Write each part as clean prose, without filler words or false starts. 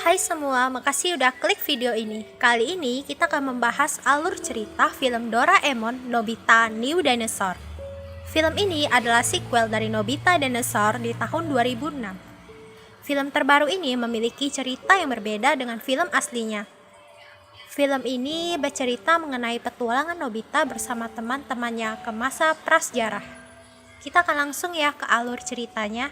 Hai semua, makasih udah klik video ini. Kali ini kita akan membahas alur cerita film Doraemon Nobita New Dinosaur. Film ini adalah sequel dari Nobita Dinosaur di tahun 2006. Film terbaru ini memiliki cerita yang berbeda dengan film aslinya. Film ini bercerita mengenai petualangan Nobita bersama teman-temannya ke masa prasejarah. Kita akan langsung ya ke alur ceritanya.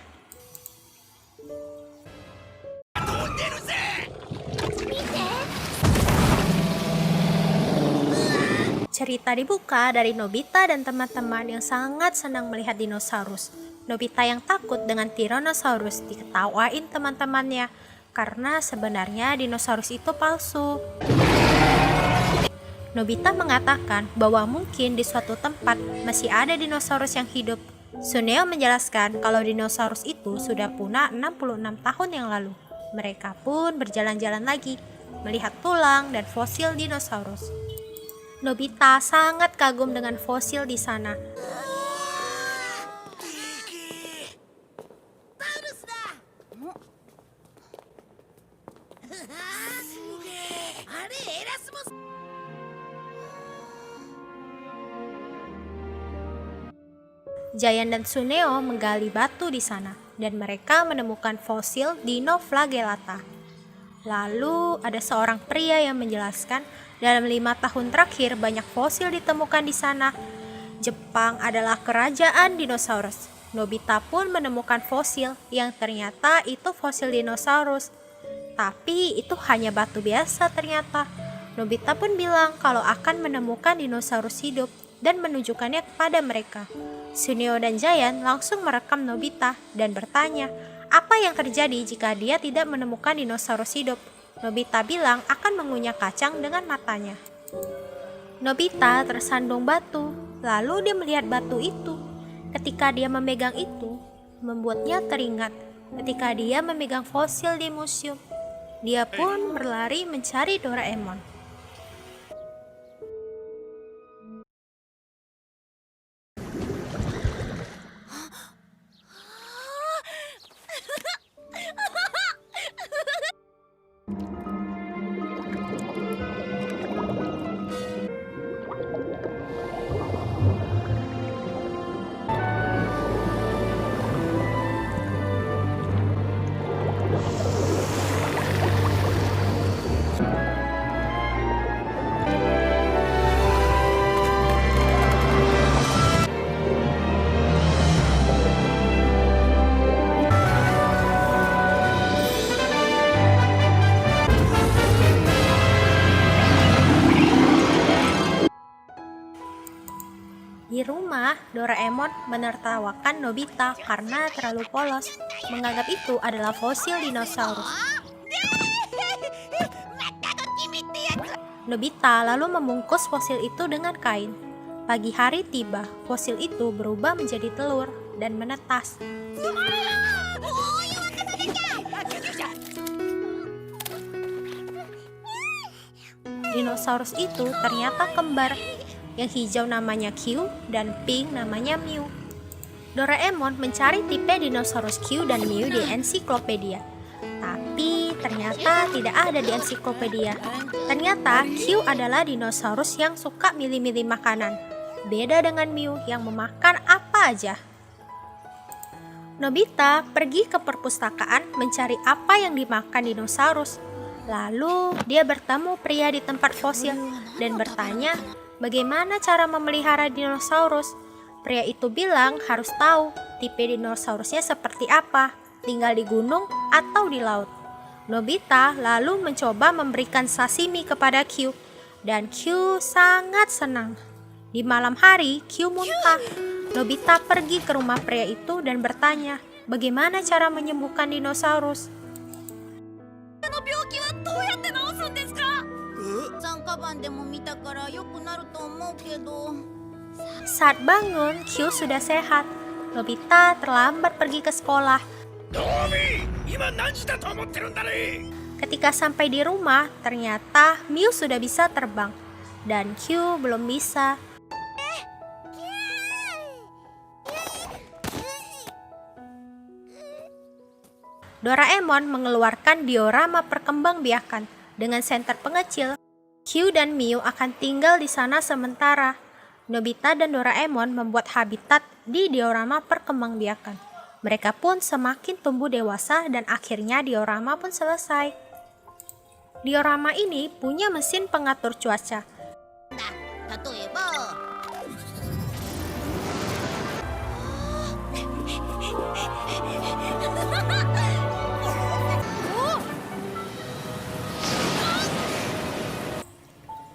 Cerita dibuka dari Nobita dan teman-teman yang sangat senang melihat dinosaurus. Nobita yang takut dengan Tyrannosaurus diketawain teman-temannya karena sebenarnya dinosaurus itu palsu. Nobita mengatakan bahwa mungkin di suatu tempat masih ada dinosaurus yang hidup. Suneo menjelaskan kalau dinosaurus itu sudah punah 66 tahun yang lalu. Mereka pun berjalan-jalan lagi, melihat tulang dan fosil dinosaurus. Nobita sangat kagum dengan fosil di sana. Giant dan Suneo menggali batu di sana dan mereka menemukan fosil Dino Flagellata. Lalu ada seorang pria yang menjelaskan dalam 5 tahun terakhir banyak fosil ditemukan di sana. Jepang adalah kerajaan dinosaurus. Nobita pun menemukan fosil yang ternyata itu fosil dinosaurus. Tapi itu hanya batu biasa ternyata. Nobita pun bilang kalau akan menemukan dinosaurus hidup dan menunjukkannya kepada mereka. Suneo dan Giant langsung merekam Nobita dan bertanya, apa yang terjadi jika dia tidak menemukan dinosaurus hidup? Nobita bilang akan mengunyah kacang dengan matanya. Nobita tersandung batu, lalu dia melihat batu itu. Ketika dia memegang itu, membuatnya teringat ketika dia memegang fosil di museum. Dia pun berlari mencari Doraemon. Di rumah, Doraemon menertawakan Nobita karena terlalu polos, menganggap itu adalah fosil dinosaurus. Nobita lalu membungkus fosil itu dengan kain. Pagi hari tiba, fosil itu berubah menjadi telur dan menetas. Dinosaurus itu ternyata kembar. Yang hijau namanya Q dan pink namanya Mew. Doraemon mencari tipe dinosaurus Q dan Mew di ensiklopedia. Tapi ternyata tidak ada di ensiklopedia. Ternyata Q adalah dinosaurus yang suka milih-milih makanan. Beda dengan Mew yang memakan apa aja. Nobita pergi ke perpustakaan mencari apa yang dimakan dinosaurus. Lalu dia bertemu pria di tempat fosil dan bertanya, bagaimana cara memelihara dinosaurus? Pria itu bilang harus tahu tipe dinosaurusnya seperti apa, tinggal di gunung atau di laut. Nobita lalu mencoba memberikan sashimi kepada Q, dan Q sangat senang. Di malam hari, Q muntah. Nobita pergi ke rumah pria itu dan bertanya, bagaimana cara menyembuhkan dinosaurus? Saat bangun, Q sudah sehat. Nobita terlambat pergi ke sekolah. Ketika sampai di rumah, ternyata Mew sudah bisa terbang dan Q belum bisa. Doraemon mengeluarkan diorama perkembangbiakan dengan senter pengecil. Q dan Miu akan tinggal di sana sementara. Nobita dan Doraemon membuat habitat di diorama perkembangbiakan. Mereka pun semakin tumbuh dewasa dan akhirnya diorama pun selesai. Diorama ini punya mesin pengatur cuaca.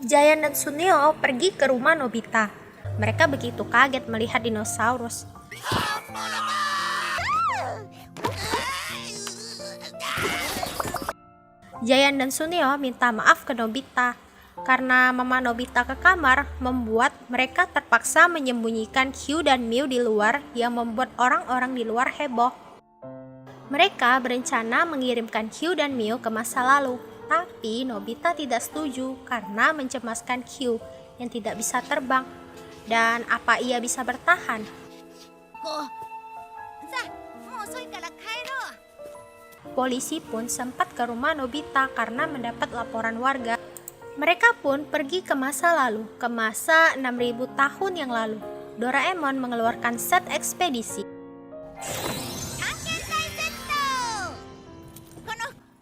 Giant dan Suneo pergi ke rumah Nobita. Mereka begitu kaget melihat dinosaurus. Giant dan Suneo minta maaf ke Nobita karena mama Nobita ke kamar membuat mereka terpaksa menyembunyikan Q dan Miu di luar yang membuat orang-orang di luar heboh. Mereka berencana mengirimkan Q dan Miu ke masa lalu. Tapi Nobita tidak setuju karena mencemaskan Q yang tidak bisa terbang. Dan apa ia bisa bertahan? Polisi pun sempat ke rumah Nobita karena mendapat laporan warga. Mereka pun pergi ke masa lalu, ke masa 6000 tahun yang lalu. Doraemon mengeluarkan set ekspedisi.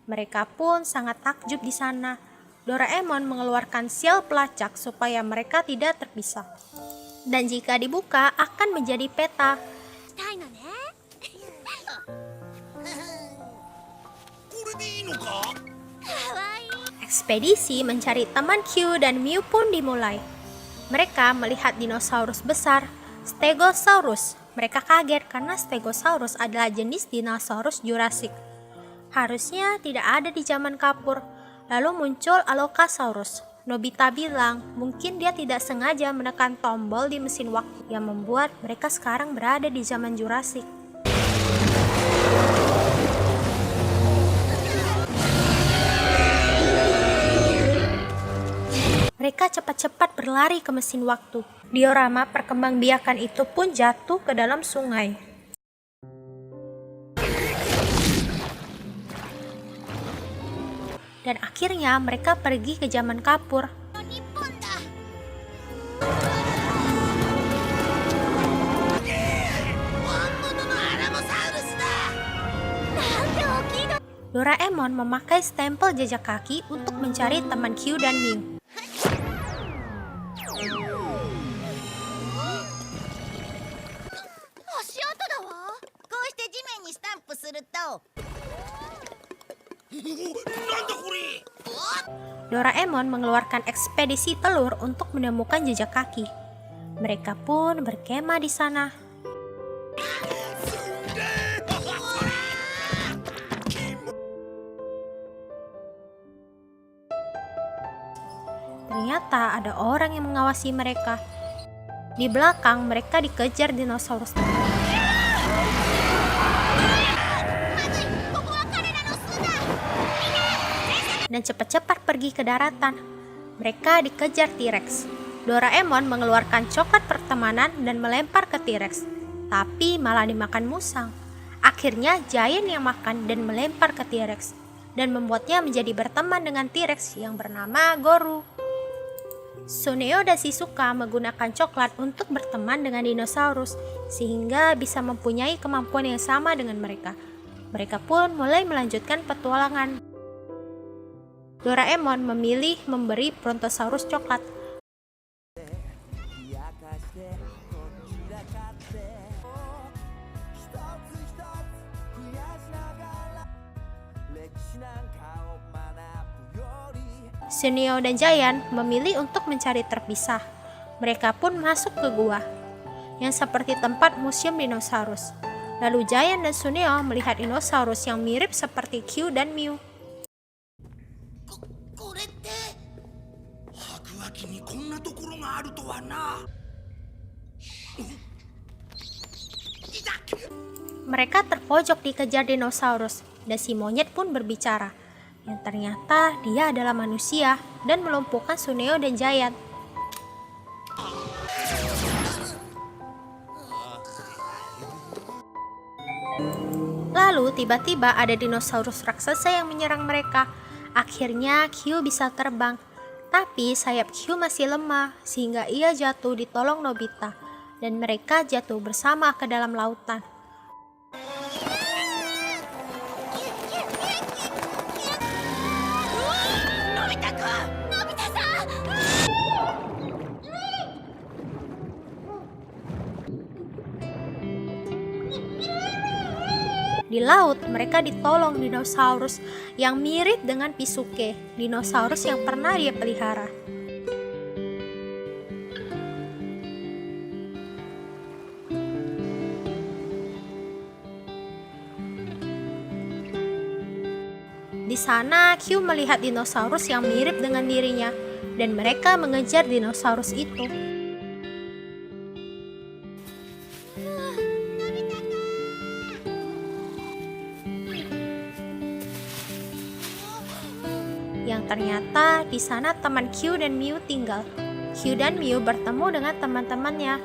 Mereka pun sangat takjub di sana. Doraemon mengeluarkan sial pelacak supaya mereka tidak terpisah. Dan jika dibuka akan menjadi peta. Ekspedisi mencari teman Q dan Miu pun dimulai. Mereka melihat dinosaurus besar, Stegosaurus. Mereka kaget karena Stegosaurus adalah jenis dinosaurus Jurassic. Harusnya tidak ada di zaman kapur. Lalu muncul Allosaurus. Nobita bilang mungkin dia tidak sengaja menekan tombol di mesin waktu yang membuat mereka sekarang berada di zaman Jurassic. Mereka cepat-cepat berlari ke mesin waktu. Diorama perkembangbiakan itu pun jatuh ke dalam sungai. Dan akhirnya mereka pergi ke zaman kapur. Doraemon memakai stempel jejak kaki untuk mencari teman Q dan Miu. Doraemon mengeluarkan ekspedisi telur untuk menemukan jejak kaki. Mereka pun berkemah di sana. Ternyata ada orang yang mengawasi mereka. Di belakang mereka dikejar dinosaurus. Dan cepat-cepat pergi ke daratan. Mereka dikejar T-Rex. Doraemon mengeluarkan coklat pertemanan dan melempar ke T-Rex, tapi malah dimakan musang. Akhirnya Giant yang makan dan melempar ke T-Rex dan membuatnya menjadi berteman dengan T-Rex yang bernama Goru. Suneo dan Shizuka menggunakan coklat untuk berteman dengan dinosaurus sehingga bisa mempunyai kemampuan yang sama dengan mereka. Mereka pun mulai melanjutkan petualangan. Doraemon memilih memberi Brontosaurus coklat. Suneo dan Giant memilih untuk mencari terpisah. Mereka pun masuk ke gua, yang seperti tempat museum dinosaurus. Lalu Giant dan Suneo melihat dinosaurus yang mirip seperti Q dan Miu. Mereka terpojok dikejar dinosaurus dan si monyet pun berbicara, yang ternyata dia adalah manusia dan melumpuhkan Suneo dan Giant. Lalu tiba-tiba ada dinosaurus raksasa yang menyerang mereka. Akhirnya Q bisa terbang. Tapi sayap Q masih lemah sehingga ia jatuh ditolong Nobita. Dan mereka jatuh bersama ke dalam lautan. Di laut, mereka ditolong dinosaurus yang mirip dengan Pisuke, dinosaurus yang pernah dia pelihara. Di sana, Q melihat dinosaurus yang mirip dengan dirinya, dan mereka mengejar dinosaurus itu. Yang ternyata di sana teman Q dan Mew tinggal. Q dan Mew bertemu dengan teman-temannya.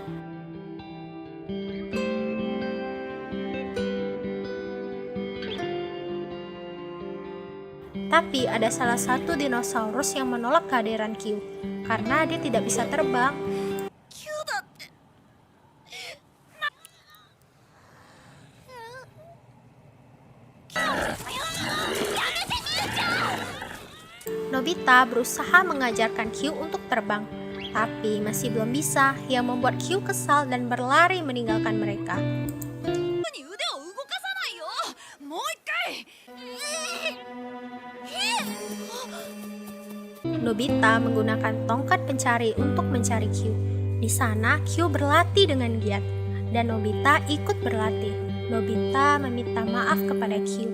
Tapi ada salah satu dinosaurus yang menolak kehadiran Q karena dia tidak bisa terbang. Nobita berusaha mengajarkan Q untuk terbang, tapi masih belum bisa, yang membuat Q kesal dan berlari meninggalkan mereka. Nobita menggunakan tongkat pencari untuk mencari Q. Di sana Q berlatih dengan giat, dan Nobita ikut berlatih. Nobita meminta maaf kepada Q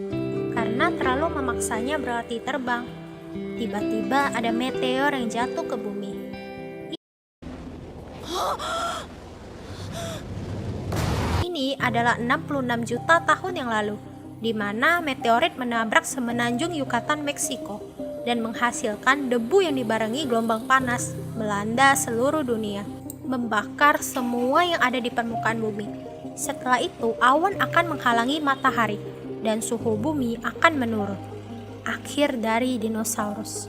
karena terlalu memaksanya berlatih terbang. Tiba-tiba ada meteor yang jatuh ke bumi. Ini adalah 66 juta tahun yang lalu, di mana meteorit menabrak semenanjung Yucatan, Meksiko, dan menghasilkan debu yang dibarengi gelombang panas, melanda seluruh dunia, membakar semua yang ada di permukaan bumi. Setelah itu, awan akan menghalangi matahari, dan suhu bumi akan menurun. Akhir dari dinosaurus.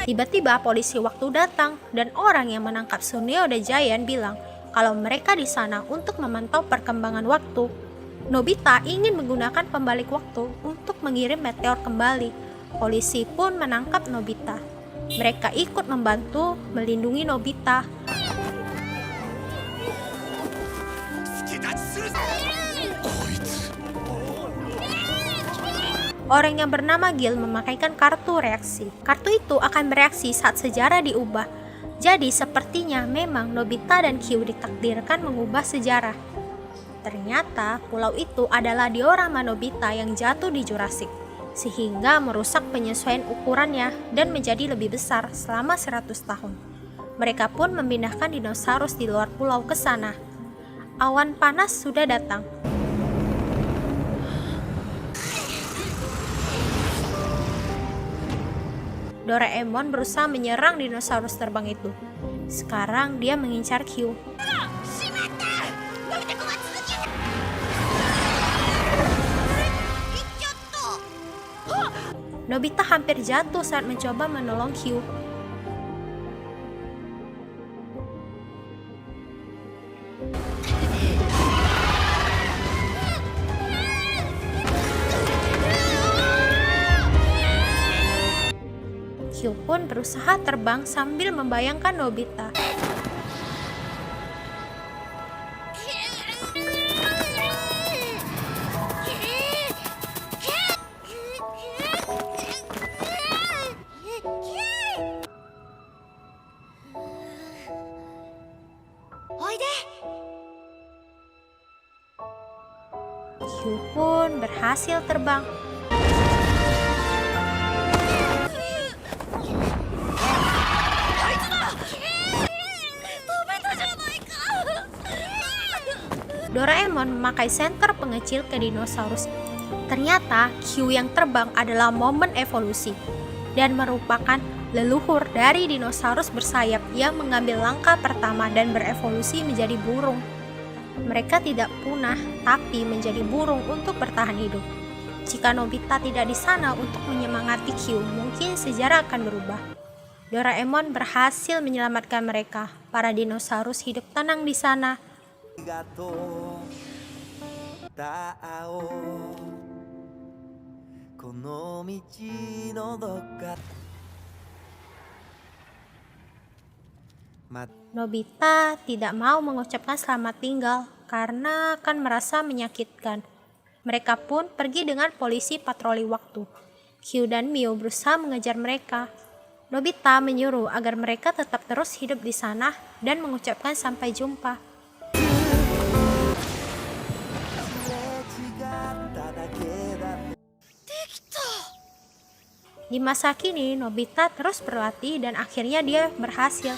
Tiba-tiba polisi waktu datang dan orang yang menangkap Suneo the Giant bilang kalau mereka di sana untuk memantau perkembangan waktu. Nobita ingin menggunakan pembalik waktu untuk mengirim meteor kembali. Polisi pun menangkap Nobita. Mereka ikut membantu melindungi Nobita. Orang yang bernama Gil memakaikan kartu reaksi. Kartu itu akan bereaksi saat sejarah diubah. Jadi sepertinya memang Nobita dan Q ditakdirkan mengubah sejarah. Ternyata pulau itu adalah diorama Nobita yang jatuh di Jurassic, sehingga merusak penyesuaian ukurannya dan menjadi lebih besar selama 100 tahun. Mereka pun memindahkan dinosaurus di luar pulau ke sana. Awan panas sudah datang. Doraemon berusaha menyerang dinosaurus terbang itu. Sekarang dia mengincar Q. Nobita hampir jatuh saat mencoba menolong Q. Q pun berusaha terbang sambil membayangkan Nobita. Q pun berhasil terbang. Doraemon memakai senter pengecil ke dinosaurus. Ternyata Q yang terbang adalah momen evolusi dan merupakan leluhur dari dinosaurus bersayap yang mengambil langkah pertama dan berevolusi menjadi burung. Mereka tidak punah, tapi menjadi burung untuk bertahan hidup. Jika Nobita tidak di sana untuk menyemangati Q, mungkin sejarah akan berubah. Doraemon berhasil menyelamatkan mereka. Para dinosaurus hidup tenang di sana. Nobita tidak mau mengucapkan selamat tinggal karena akan merasa menyakitkan. Mereka pun pergi dengan polisi patroli waktu. Q dan Mio berusaha mengejar mereka. Nobita menyuruh agar mereka tetap terus hidup di sana dan mengucapkan sampai jumpa. Di masa kini, Nobita terus berlatih dan akhirnya dia berhasil.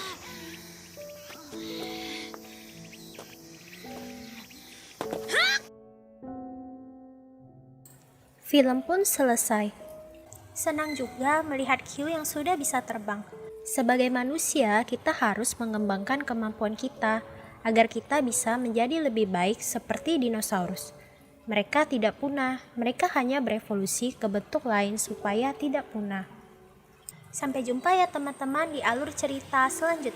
Film pun selesai. Senang juga melihat Q yang sudah bisa terbang. Sebagai manusia, kita harus mengembangkan kemampuan kita agar kita bisa menjadi lebih baik seperti dinosaurus. Mereka tidak punah, mereka hanya berevolusi ke bentuk lain supaya tidak punah. Sampai jumpa ya teman-teman di alur cerita selanjutnya.